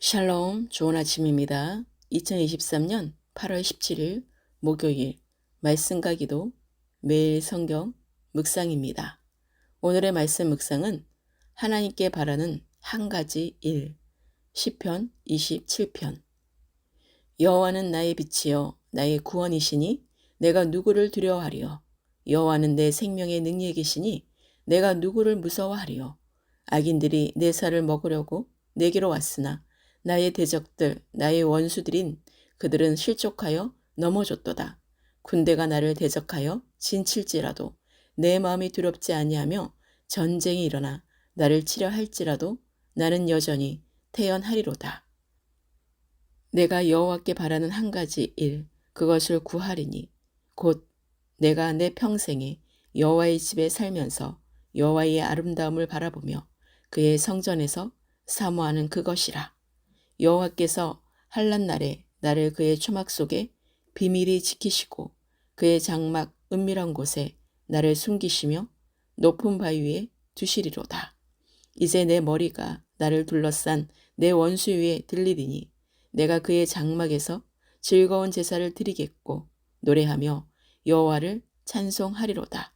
샬롬, 좋은 아침입니다. 2023년 8월 17일 목요일 말씀과 기도 매일 성경 묵상입니다. 오늘의 말씀 묵상은 하나님께 바라는 한 가지 일 시편 27편. 여호와는 나의 빛이요 나의 구원이시니 내가 누구를 두려워하리요. 여호와는 내 생명의 능력이시니 내가 누구를 무서워하리요. 악인들이 내 살을 먹으려고 내게로 왔으나 나의 대적들, 나의 원수들인 그들은 실족하여 넘어졌도다. 군대가 나를 대적하여 진칠지라도 내 마음이 두렵지 아니하며 전쟁이 일어나 나를 치려 할지라도 나는 여전히 태연하리로다. 내가 여호와께 바라는 한 가지 일, 그것을 구하리니 곧 내가 내 평생에 여호와의 집에 살면서 여호와의 아름다움을 바라보며 그의 성전에서 사모하는 그것이라. 여호와께서 환난 날에 나를 그의 초막 속에 비밀히 지키시고 그의 장막 은밀한 곳에 나를 숨기시며 높은 바위 위에 두시리로다. 이제 내 머리가 나를 둘러싼 내 원수 위에 들리리니 내가 그의 장막에서 즐거운 제사를 드리겠고 노래하며 여호와를 찬송하리로다.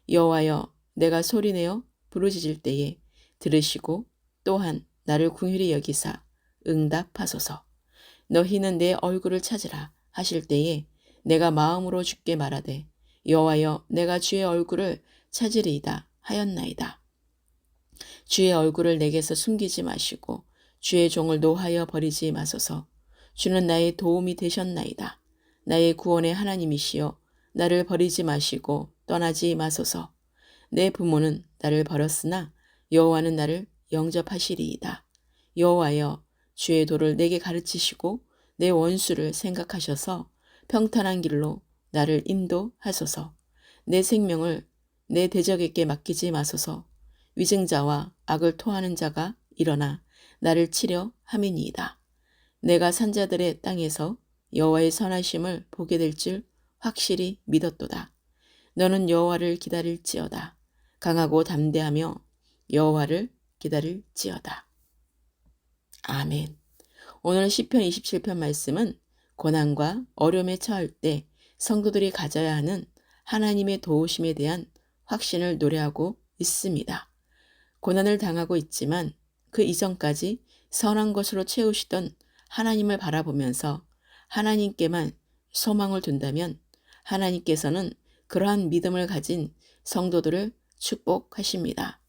여호와여, 내가 소리내어 부르짖을 때에 들으시고 또한 나를 긍휼히 여기사 응답하소서. 너희는 내 얼굴을 찾으라 하실 때에 내가 마음으로 주께 말하되 여호와여, 내가 주의 얼굴을 찾으리이다 하였나이다. 주의 얼굴을 내게서 숨기지 마시고 주의 종을 노하여 버리지 마소서. 주는 나의 도움이 되셨나이다. 나의 구원의 하나님이시여, 나를 버리지 마시고 떠나지 마소서. 내 부모는 나를 버렸으나 여호와는 나를 영접하시리이다. 여호와여, 주의 도를 내게 가르치시고 내 원수를 생각하셔서 평탄한 길로 나를 인도하소서. 내 생명을 내 대적에게 맡기지 마소서. 위증자와 악을 토하는 자가 일어나 나를 치려 함이니이다. 내가 산자들의 땅에서 여호와의 선하심을 보게 될 줄 확실히 믿었도다. 너는 여호와를 기다릴지어다. 강하고 담대하며 여호와를 기다릴지어다. 아멘. 오늘 시편 27편 말씀은 고난과 어려움에 처할 때 성도들이 가져야 하는 하나님의 도우심에 대한 확신을 노래하고 있습니다. 고난을 당하고 있지만 그 이전까지 선한 것으로 채우시던 하나님을 바라보면서 하나님께만 소망을 둔다면 하나님께서는 그러한 믿음을 가진 성도들을 축복하십니다.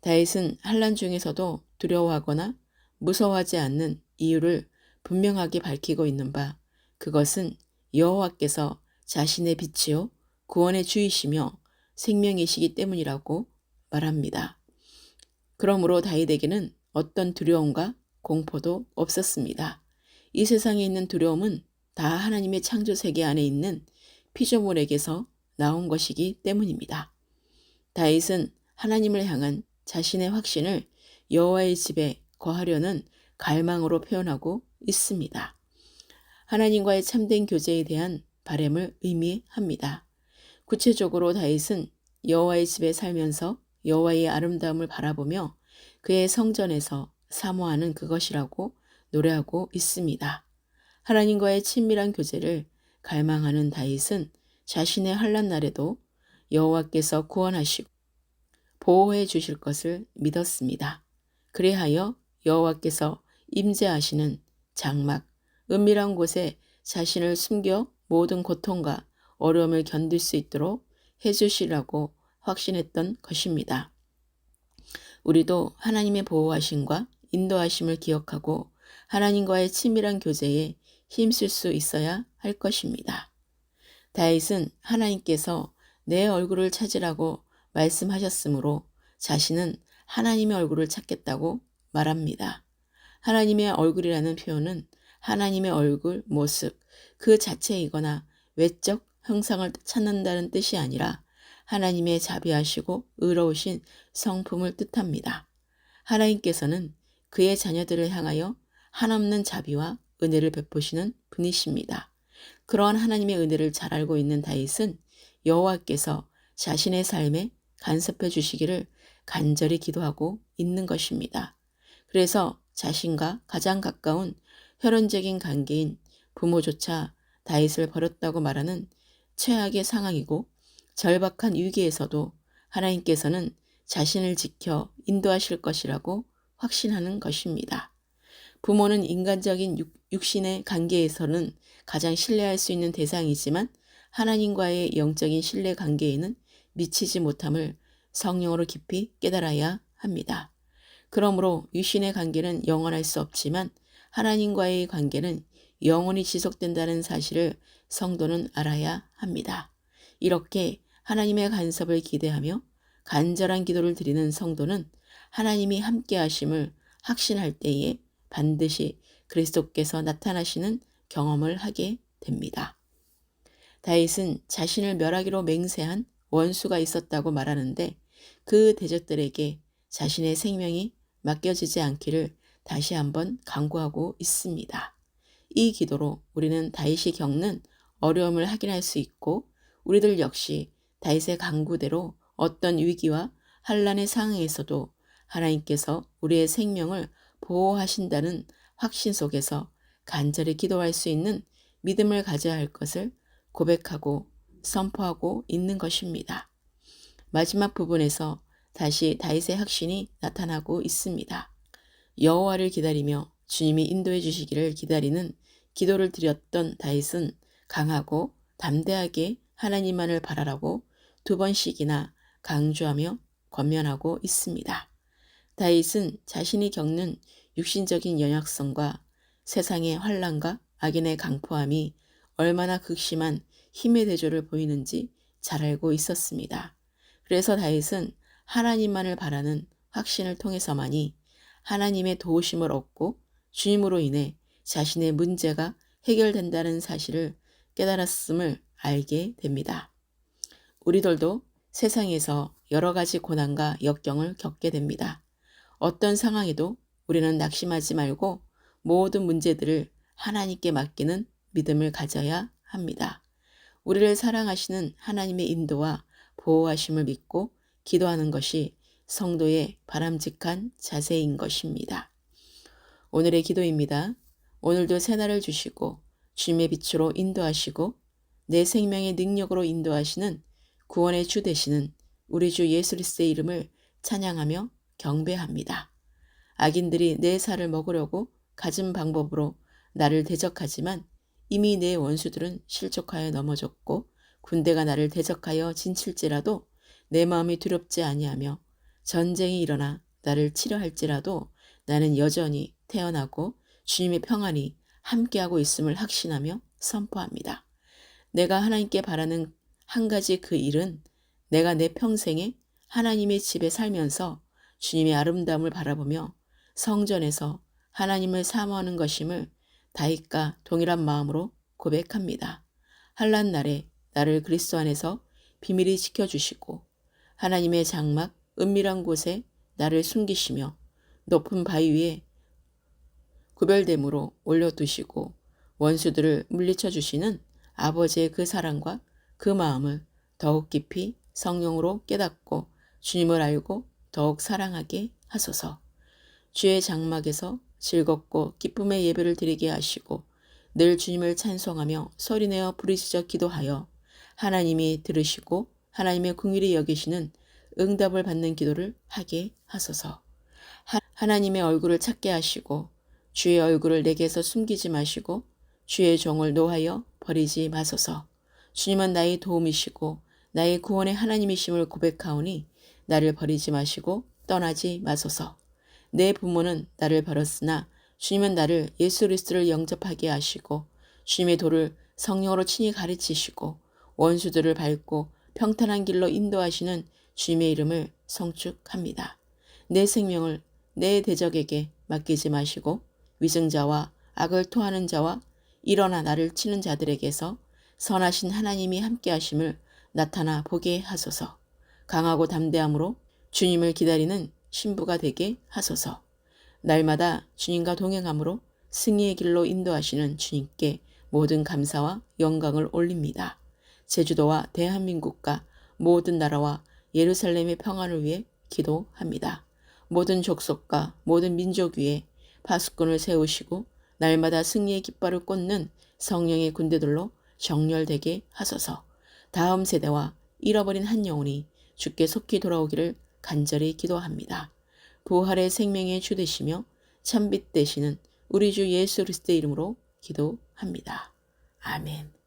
다윗은 환난 중에서도 두려워하거나 무서워하지 않는 이유를 분명하게 밝히고 있는 바, 그것은 여호와께서 자신의 빛이요 구원의 주이시며 생명이시기 때문이라고 말합니다. 그러므로 다윗에게는 어떤 두려움과 공포도 없었습니다. 이 세상에 있는 두려움은 다 하나님의 창조 세계 안에 있는 피조물에게서 나온 것이기 때문입니다. 다윗은 하나님을 향한 자신의 확신을 여호와의 집에 거하려는 갈망으로 표현하고 있습니다. 하나님과의 참된 교제에 대한 바람을 의미합니다. 구체적으로 다윗은 여호와의 집에 살면서 여호와의 아름다움을 바라보며 그의 성전에서 사모하는 그것이라고 노래하고 있습니다. 하나님과의 친밀한 교제를 갈망하는 다윗은 자신의 환난 날에도 여호와께서 구원하시고 보호해 주실 것을 믿었습니다. 그리하여 여호와께서 임재하시는 장막, 은밀한 곳에 자신을 숨겨 모든 고통과 어려움을 견딜 수 있도록 해주시라고 확신했던 것입니다. 우리도 하나님의 보호하심과 인도하심을 기억하고 하나님과의 친밀한 교제에 힘쓸 수 있어야 할 것입니다. 다윗은 하나님께서 내 얼굴을 찾으라고 말씀하셨으므로 자신은 하나님의 얼굴을 찾겠다고 말합니다. 하나님의 얼굴이라는 표현은 하나님의 얼굴, 모습, 그 자체이거나 외적 형상을 찾는다는 뜻이 아니라 하나님의 자비하시고 의로우신 성품을 뜻합니다. 하나님께서는 그의 자녀들을 향하여 한없는 자비와 은혜를 베푸시는 분이십니다. 그러한 하나님의 은혜를 잘 알고 있는 다윗은 여호와께서 자신의 삶에 간섭해 주시기를 간절히 기도하고 있는 것입니다. 그래서 자신과 가장 가까운 혈연적인 관계인 부모조차 다윗을 버렸다고 말하는 최악의 상황이고 절박한 위기에서도 하나님께서는 자신을 지켜 인도하실 것이라고 확신하는 것입니다. 부모는 인간적인 육신의 관계에서는 가장 신뢰할 수 있는 대상이지만 하나님과의 영적인 신뢰 관계에는 미치지 못함을 성령으로 깊이 깨달아야 합니다. 그러므로 육신의 관계는 영원할 수 없지만 하나님과의 관계는 영원히 지속된다는 사실을 성도는 알아야 합니다. 이렇게 하나님의 간섭을 기대하며 간절한 기도를 드리는 성도는 하나님이 함께 하심을 확신할 때에 반드시 그리스도께서 나타나시는 경험을 하게 됩니다. 다윗은 자신을 멸하기로 맹세한 원수가 있었다고 말하는데 그 대적들에게 자신의 생명이 맡겨지지 않기를 다시 한번 간구하고 있습니다. 이 기도로 우리는 다윗이 겪는 어려움을 확인할 수 있고 우리들 역시 다윗의 간구대로 어떤 위기와 환난의 상황에서도 하나님께서 우리의 생명을 보호하신다는 확신 속에서 간절히 기도할 수 있는 믿음을 가져야 할 것을 고백하고 선포하고 있는 것입니다. 마지막 부분에서 다시 다윗의 확신이 나타나고 있습니다. 여호와를 기다리며 주님이 인도해 주시기를 기다리는 기도를 드렸던 다윗은 강하고 담대하게 하나님만을 바라라고 2번씩이나 강조하며 권면하고 있습니다. 다윗은 자신이 겪는 육신적인 연약성과 세상의 환난과 악인의 강포함이 얼마나 극심한 힘의 대조를 보이는지 잘 알고 있었습니다. 그래서 다윗은 하나님만을 바라는 확신을 통해서만이 하나님의 도우심을 얻고 주님으로 인해 자신의 문제가 해결된다는 사실을 깨달았음을 알게 됩니다. 우리들도 세상에서 여러 가지 고난과 역경을 겪게 됩니다. 어떤 상황에도 우리는 낙심하지 말고 모든 문제들을 하나님께 맡기는 믿음을 가져야 합니다. 우리를 사랑하시는 하나님의 인도와 보호하심을 믿고 기도하는 것이 성도의 바람직한 자세인 것입니다. 오늘의 기도입니다. 오늘도 새날을 주시고 주님의 빛으로 인도하시고 내 생명의 능력으로 인도하시는 구원의 주 되시는 우리 주 예수 그리스도의 이름을 찬양하며 경배합니다. 악인들이 내 살을 먹으려고 가진 방법으로 나를 대적하지만 이미 내 원수들은 실족하여 넘어졌고 군대가 나를 대적하여 진칠지라도 내 마음이 두렵지 아니하며 전쟁이 일어나 나를 치려 할지라도 나는 여전히 태어나고 주님의 평안이 함께하고 있음을 확신하며 선포합니다. 내가 하나님께 바라는 한 가지 그 일은 내가 내 평생에 하나님의 집에 살면서 주님의 아름다움을 바라보며 성전에서 하나님을 사모하는 것임을 다윗과 동일한 마음으로 고백합니다. 환난 날에 나를 그리스도 안에서 비밀히 지켜주시고 하나님의 장막 은밀한 곳에 나를 숨기시며 높은 바위 위에 구별됨으로 올려두시고 원수들을 물리쳐 주시는 아버지의 그 사랑과 그 마음을 더욱 깊이 성령으로 깨닫고 주님을 알고 더욱 사랑하게 하소서. 주의 장막에서 즐겁고 기쁨의 예배를 드리게 하시고 늘 주님을 찬송하며 소리내어 부르짖어 기도하여 하나님이 들으시고 하나님의 긍휼히 여기시는 응답을 받는 기도를 하게 하소서. 하나님의 얼굴을 찾게 하시고 주의 얼굴을 내게서 숨기지 마시고 주의 종을 노하여 버리지 마소서. 주님은 나의 도움이시고 나의 구원의 하나님이심을 고백하오니 나를 버리지 마시고 떠나지 마소서. 내 부모는 나를 버렸으나 주님은 나를 예수 그리스도를 영접하게 하시고 주님의 도를 성령으로 친히 가르치시고 원수들을 밟고 평탄한 길로 인도하시는 주님의 이름을 성축합니다. 내 생명을 내 대적에게 맡기지 마시고 위증자와 악을 토하는 자와 일어나 나를 치는 자들에게서 선하신 하나님이 함께 하심을 나타나 보게 하소서. 강하고 담대함으로 주님을 기다리는 신부가 되게 하소서. 날마다 주님과 동행함으로 승리의 길로 인도하시는 주님께 모든 감사와 영광을 올립니다. 제주도와 대한민국과 모든 나라와 예루살렘의 평안을 위해 기도합니다. 모든 족속과 모든 민족 위에 파수꾼을 세우시고 날마다 승리의 깃발을 꽂는 성령의 군대들로 정렬되게 하소서. 다음 세대와 잃어버린 한 영혼이 주께 속히 돌아오기를 간절히 기도합니다. 부활의 생명의 주 되시며 참빛 되시는 우리 주 예수 그리스도의 이름으로 기도합니다. 아멘.